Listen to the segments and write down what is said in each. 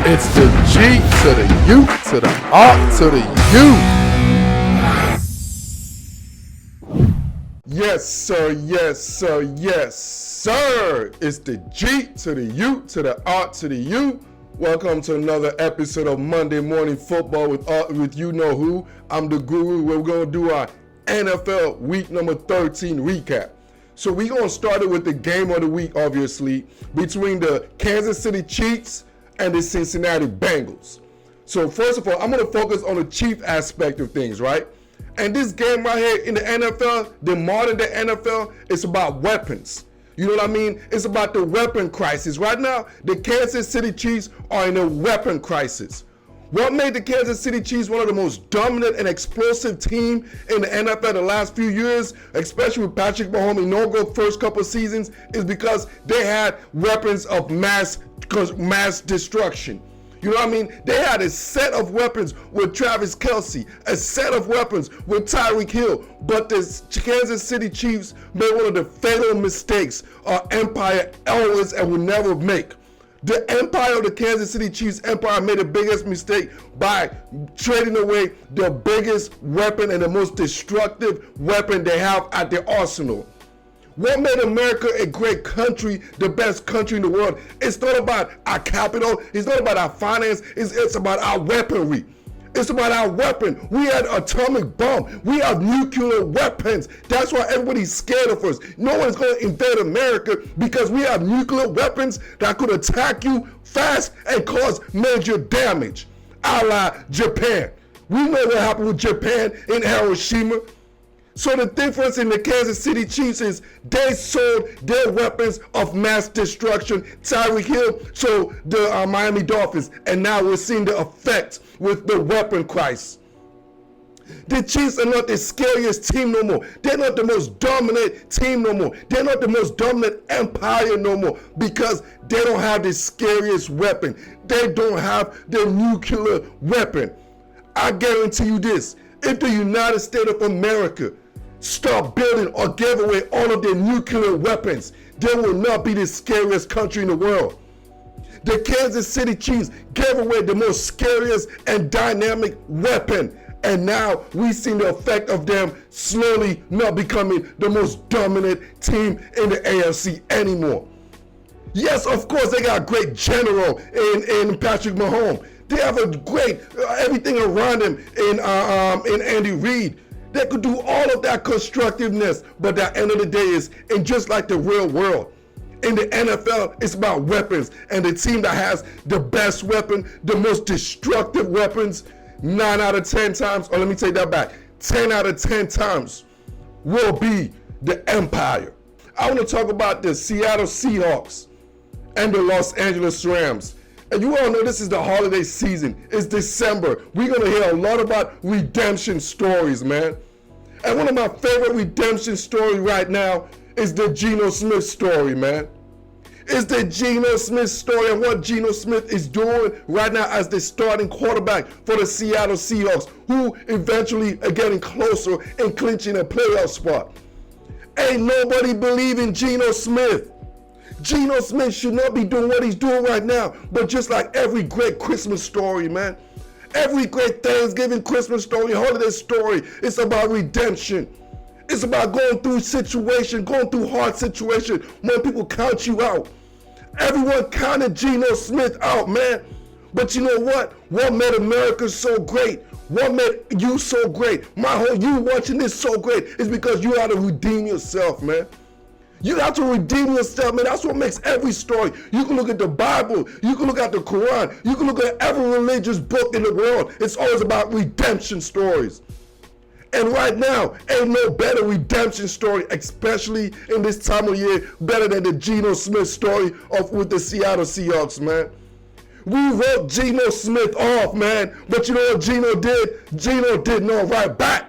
It's the G to the U to the R to the U. Yes, sir. Yes, sir. Yes, sir. It's the G to the U to the R to the U. Welcome to another episode of Monday Morning Football with you know who. I'm the Guru, where we're going to do our NFL week number 13 recap. So we're going to start it with the game of the week, obviously, between the Kansas City Chiefs and the Cincinnati Bengals. So first of all, I'm going to focus on the Chief aspect of things, right? And this game right here in the NFL, the modern day NFL, it's about weapons. You know what I mean? It's about the weapon crisis. Right now, the Kansas City Chiefs are in a weapon crisis. What made the Kansas City Chiefs one of the most dominant and explosive team in the NFL the last few years, especially with Patrick Mahomes' inaugural first couple of seasons, is because they had weapons of mass destruction. You know what I mean? They had a set of weapons with Travis Kelce, a set of weapons with Tyreek Hill, but the Kansas City Chiefs made one of the fatal mistakes our empire always and will never make. The empire of the Kansas City Chiefs empire made the biggest mistake by trading away the biggest weapon and the most destructive weapon they have at their arsenal. What made America a great country, the best country in the world? It's not about our capital, it's not about our finance, it's about our weaponry. It's about our weapon. We had atomic bomb. We have nuclear weapons. That's why everybody's scared of us. No one's going to invade America because we have nuclear weapons that could attack you fast and cause major damage, a la Japan. We know what happened with Japan in Hiroshima. So the difference in the Kansas City Chiefs is they sold their weapons of mass destruction, Tyreek Hill, to the Miami Dolphins, and now we're seeing the effects with the weapon crisis. The Chiefs are not the scariest team no more. They're not the most dominant team no more. They're not the most dominant empire no more because they don't have the scariest weapon. They don't have the nuclear weapon. I guarantee you this, if the United States of America start building or give away all of their nuclear weapons, they will not be the scariest country in the world. The Kansas City Chiefs gave away the most scariest and dynamic weapon, and now we've seen the effect of them slowly not becoming the most dominant team in the AFC anymore. Yes, of course, they got a great general in Patrick Mahomes. They have a great everything around him in Andy Reid. They could do all of that constructiveness, but at the end of the day and just like the real world, in the NFL, it's about weapons. And the team that has the best weapon, the most destructive weapons, 9 out of 10 times, or let me take that back, 10 out of 10 times will be the Empire. I want to talk about the Seattle Seahawks and the Los Angeles Rams. And you all know this is the holiday season. It's December. We're going to hear a lot about redemption stories, man. And one of my favorite redemption stories right now is the Geno Smith story, man. It's the Geno Smith story and what Geno Smith is doing right now as the starting quarterback for the Seattle Seahawks, who eventually are getting closer and clinching a playoff spot. Ain't nobody believe in Geno Smith. Geno Smith should not be doing what he's doing right now, but just like every great Christmas story, man, every great Thanksgiving, Christmas story, holiday story, it's about redemption. It's about going through going through hard situation when people count you out. Everyone counted Geno Smith out, man. But you know what? What made America so great? What made you so great? You watching this so great is because you had to redeem yourself, man. You have to redeem yourself, man. That's what makes every story. You can look at the Bible. You can look at the Quran. You can look at every religious book in the world. It's always about redemption stories. And right now, ain't no better redemption story, especially in this time of year, better than the Geno Smith story with the Seattle Seahawks, man. We wrote Geno Smith off, man. But you know what Geno did? Geno did not write back.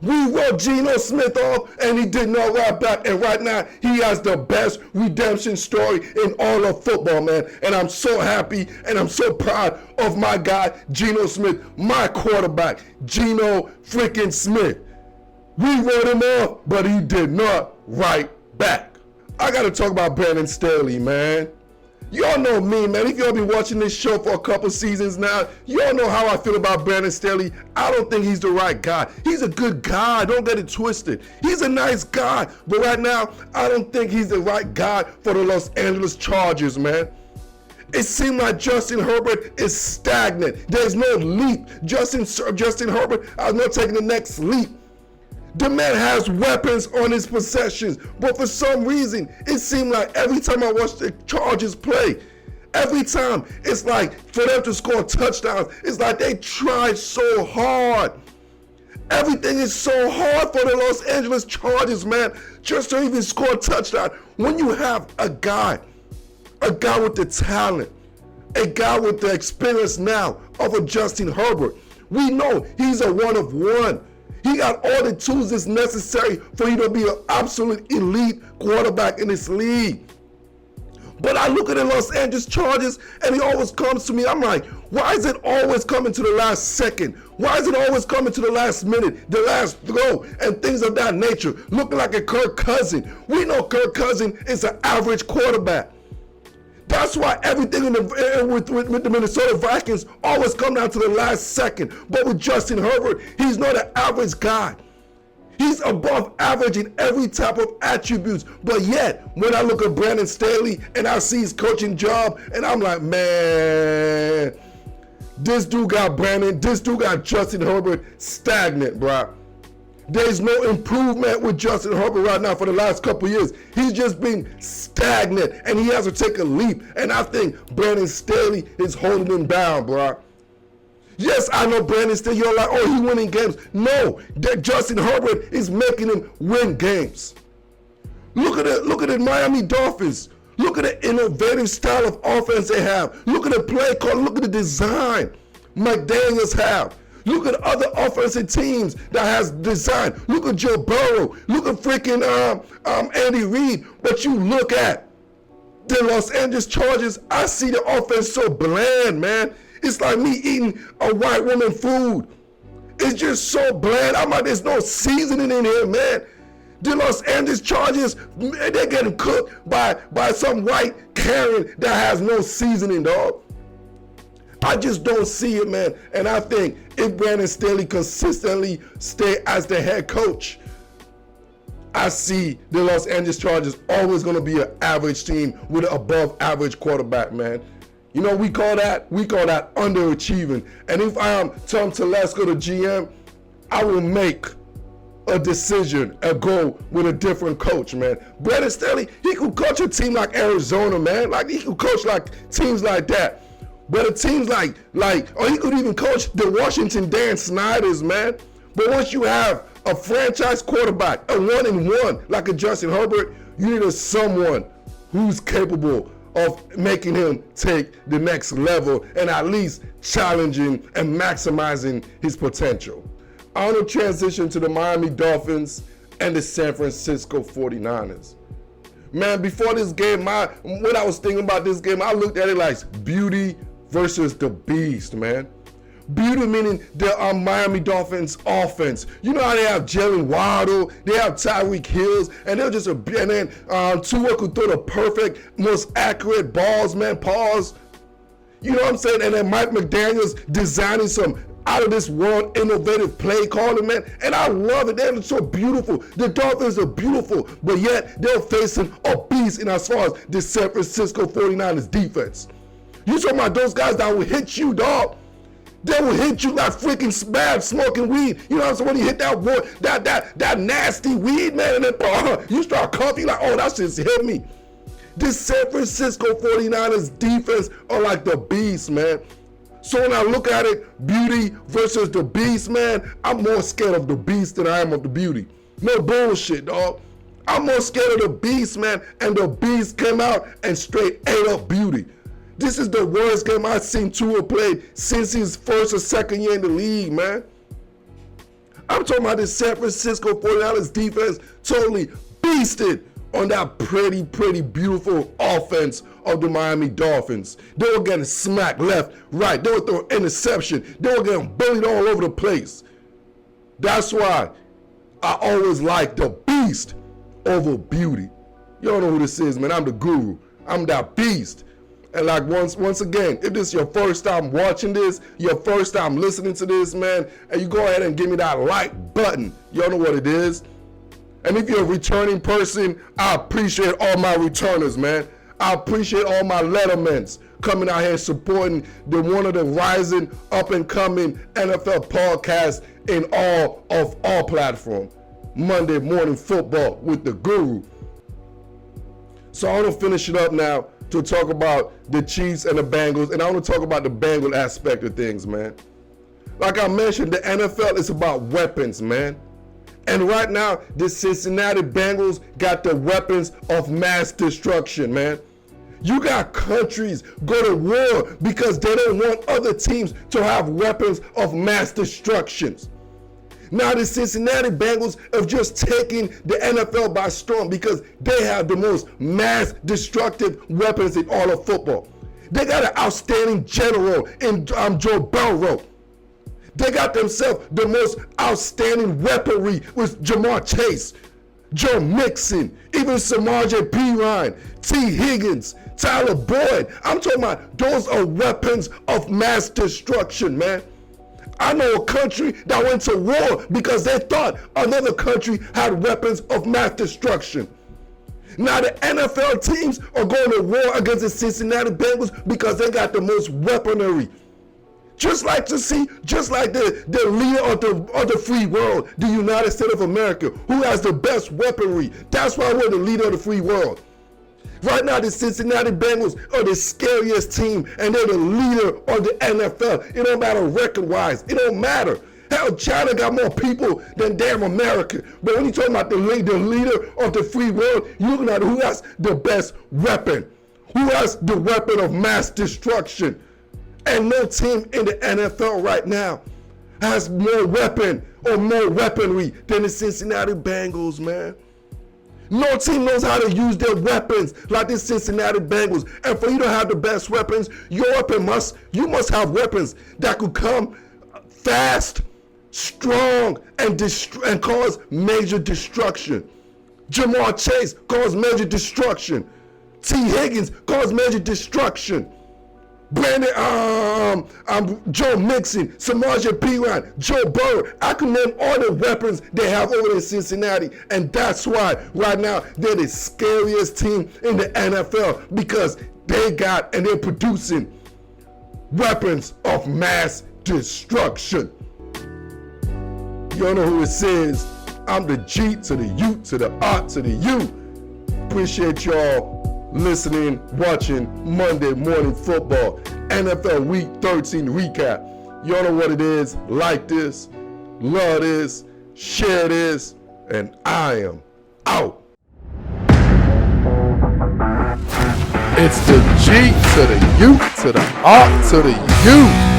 We wrote Geno Smith off and he did not write back. And right now, he has the best redemption story in all of football, man. And I'm so happy and I'm so proud of my guy, Geno Smith, my quarterback, Geno freaking Smith. We wrote him off, but he did not write back. I got to talk about Brandon Staley, man. Y'all know me, man. If y'all been watching this show for a couple seasons now, y'all know how I feel about Brandon Staley. I don't think he's the right guy. He's a good guy. Don't get it twisted. He's a nice guy. But right now, I don't think he's the right guy for the Los Angeles Chargers, man. It seems like Justin Herbert is stagnant. There's no leap. Justin Herbert is not taking the next leap. The man has weapons on his possessions, but for some reason, it seemed like every time I watch the Chargers play, every time, it's like for them to score touchdowns, it's like they try so hard. Everything is so hard for the Los Angeles Chargers, man, just to even score a touchdown. When you have a guy with the talent, a guy with the experience now of a Justin Herbert, we know he's a one of one. He got all the tools that's necessary for you to be an absolute elite quarterback in this league. But I look at the Los Angeles Chargers, and he always comes to me. I'm like, why is it always coming to the last second? Why is it always coming to the last minute, the last throw, and things of that nature? Looking like a Kirk Cousins. We know Kirk Cousins is an average quarterback. That's why everything with the Minnesota Vikings always come down to the last second. But with Justin Herbert, he's not an average guy. He's above average in every type of attributes. But yet, when I look at Brandon Staley and I see his coaching job, and I'm like, man, this dude got Justin Herbert stagnant, bro. There's no improvement with Justin Herbert right now for the last couple years. He's just been stagnant, and he has to take a leap. And I think Brandon Staley is holding him down, bro. Yes, I know Brandon Staley, you're like, oh, he's winning games. No, that Justin Herbert is making him win games. Look at the Miami Dolphins. Look at the innovative style of offense they have. Look at the play call. Look at the design McDaniels have. Look at other offensive teams that has design. Look at Joe Burrow. Look at freaking Andy Reid. But you look at the Los Angeles Chargers, I see the offense so bland, man. It's like me eating a white woman food. It's just so bland. I'm like, there's no seasoning in here, man. The Los Angeles Chargers, they're getting cooked by some white Karen that has no seasoning, dog. I just don't see it, man. And I think if Brandon Staley consistently stay as the head coach, I see the Los Angeles Chargers always going to be an average team with an above average quarterback, man. You know, we call that underachieving. And if I am Tom Telesco, the GM, I will make a decision and go with a different coach, man. Brandon Staley, he could coach a team like Arizona, man. Like, he could coach like teams like that. But it seems like, or he could even coach the Washington Dan Snyders, man. But once you have a franchise quarterback, a 1-and-1 like a Justin Herbert, you need someone who's capable of making him take the next level and at least challenging and maximizing his potential. I want to transition to the Miami Dolphins and the San Francisco 49ers. Man, before this game, when I was thinking about this game, I looked at it like beauty versus the beast, man. Beauty meaning the Miami Dolphins offense. You know how they have Jalen Waddle, they have Tyreek Hill, and they're just and then Tua could throw the perfect, most accurate balls, man, pause. You know what I'm saying? And then Mike McDaniels designing some out of this world innovative play calling, man. And I love it. They're so beautiful. The Dolphins are beautiful, but yet they're facing a beast in as far as the San Francisco 49ers defense. You talking about those guys that will hit you, dog. They will hit you like freaking bad smoking weed. You know what I'm saying? When you hit that nasty weed, man, and then you start coughing like, oh, that just hit me. This San Francisco 49ers defense are like the beast, man. So when I look at it, beauty versus the beast, man, I'm more scared of the beast than I am of the beauty. No bullshit, dog. I'm more scared of the beast, man, and the beast came out and straight ate up beauty. This is the worst game I've seen Tua play since his first or second year in the league, man. I'm talking about the San Francisco 49ers defense totally beasted on that pretty beautiful offense of the Miami Dolphins. They were getting smacked left, right. They were throwing interception. They were getting bullied all over the place. That's why I always like the beast over beauty. You don't know who this is, man. I'm the guru. I'm that beast. And like once again, if this is your first time watching this, your first time listening to this, man, and you go ahead and give me that like button. Y'all know what it is. And if you're a returning person, I appreciate all my returners, man. I appreciate all my lettermans coming out here supporting one of the rising, up-and-coming NFL podcasts in all platforms. Monday Morning Football with the Guru. So I want to finish it up now to talk about the Chiefs and the Bengals, and I want to talk about the Bengal aspect of things, man. Like I mentioned, the NFL is about weapons, man. And right now, the Cincinnati Bengals got the weapons of mass destruction, man. You got countries go to war because they don't want other teams to have weapons of mass destruction. Now the Cincinnati Bengals have just taken the NFL by storm because they have the most mass destructive weapons in all of football. They got an outstanding general in Joe Burrow. They got themselves the most outstanding weaponry with Jamar Chase, Joe Mixon, even Samaje Perine, T. Higgins, Tyler Boyd. I'm talking about those are weapons of mass destruction, man. I know a country that went to war because they thought another country had weapons of mass destruction. Now the NFL teams are going to war against the Cincinnati Bengals because they got the most weaponry. Just like the leader of the free world, the United States of America, who has the best weaponry. That's why we're the leader of the free world. Right now, the Cincinnati Bengals are the scariest team, and they're the leader of the NFL. It don't matter record-wise. It don't matter. Hell, China got more people than damn America. But when you're talking about the leader of the free world, you're looking at who has the best weapon, who has the weapon of mass destruction. And no team in the NFL right now has more weapon or more weaponry than the Cincinnati Bengals, man. No team knows how to use their weapons like the Cincinnati Bengals. And for you to have the best weapons, you must have weapons that could come fast, strong, and cause major destruction. Jamar Chase caused major destruction. T. Higgins caused major destruction. Joe Mixon, Samaje Perine, Joe Burrow. I can name all the weapons they have over in Cincinnati, and that's why right now they're the scariest team in the NFL because they got and they're producing weapons of mass destruction. You know who it is. I'm the G to the U to the R to the U. Appreciate y'all listening, watching Monday Morning Football, NFL Week 13 recap. Y'all know what it is. Like this, love this, share this, and I am out. It's the G to the U to the R to the U.